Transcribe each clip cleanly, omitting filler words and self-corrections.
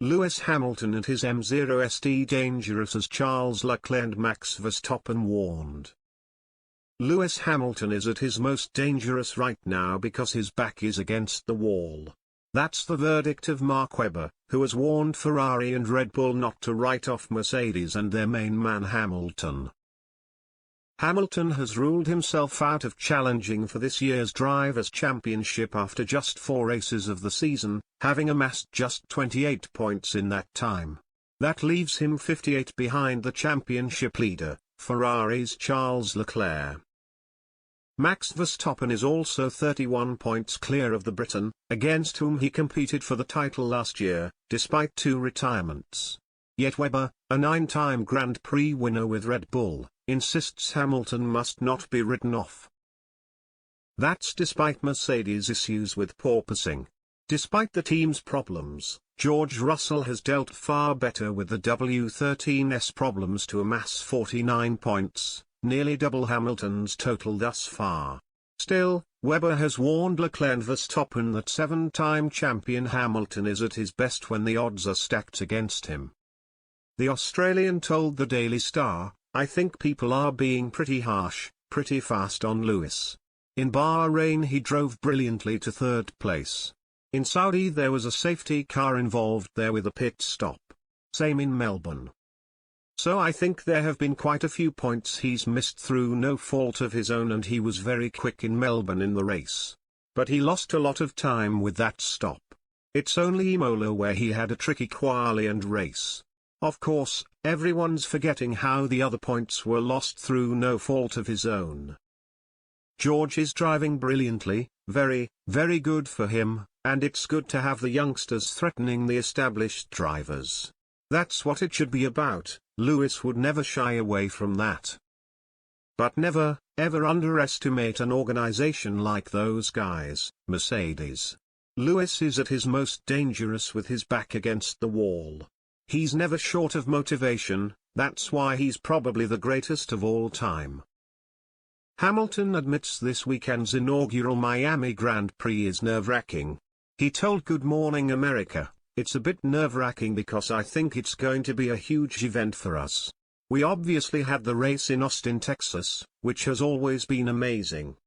Lewis Hamilton and his m0st dangerous as Charles Leclerc and Max Verstappen warned. Lewis Hamilton is at his most dangerous right now because his back is against the wall. That's the verdict of Mark Webber, who has warned Ferrari and Red Bull not to write off Mercedes and their main man Hamilton. Hamilton has ruled himself out of challenging for this year's Drivers' Championship after just 4 races of the season, having amassed just 28 points in that time. That leaves him 58 behind the championship leader, Ferrari's Charles Leclerc. Max Verstappen is also 31 points clear of the Briton, against whom he competed for the title last year, despite 2 retirements. Yet Webber, a 9-time Grand Prix winner with Red Bull, insists Hamilton must not be written off. That's despite Mercedes' issues with porpoising. Despite the team's problems, George Russell has dealt far better with the W13's problems to amass 49 points, nearly double Hamilton's total thus far. Still, Webber has warned Leclerc and Verstappen that 7-time champion Hamilton is at his best when the odds are stacked against him. The Australian told the Daily Star, "I think people are being pretty harsh, pretty fast on Lewis. In Bahrain he drove brilliantly to 3rd place. In Saudi there was a safety car involved there with a pit stop. Same in Melbourne. So I think there have been quite a few points he's missed through no fault of his own, and he was very quick in Melbourne in the race. But he lost a lot of time with that stop. It's only Imola where he had a tricky quali and race. Of course, everyone's forgetting how the other points were lost through no fault of his own. George is driving brilliantly, very, very good for him, and it's good to have the youngsters threatening the established drivers. That's what it should be about. Lewis would never shy away from that. But never, ever underestimate an organization like those guys, Mercedes. Lewis is at his most dangerous with his back against the wall. He's never short of motivation, that's why he's probably the greatest of all time. Hamilton admits this weekend's inaugural Miami Grand Prix is nerve-wracking. He told Good Morning America, "It's a bit nerve-wracking because I think it's going to be a huge event for us. We obviously had the race in Austin, Texas, which has always been amazing.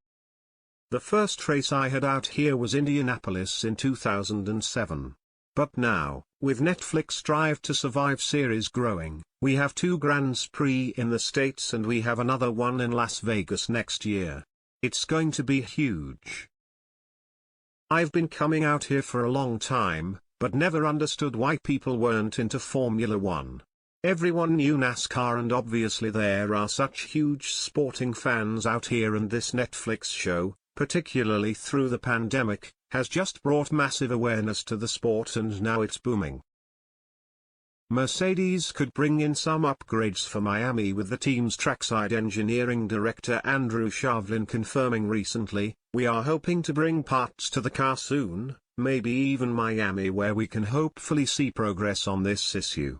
The first race I had out here was Indianapolis in 2007. But now, with Netflix Drive to Survive series growing, we have 2 Grands Prix in the States and we have another one in Las Vegas next year. It's going to be huge. I've been coming out here for a long time, but never understood why people weren't into Formula One. Everyone knew NASCAR, and obviously there are such huge sporting fans out here, and this Netflix show, particularly through the pandemic, has just brought massive awareness to the sport, and now it's booming." Mercedes could bring in some upgrades for Miami, with the team's trackside engineering director Andrew Shavlin confirming recently, "We are hoping to bring parts to the car soon, maybe even Miami, where we can hopefully see progress on this issue."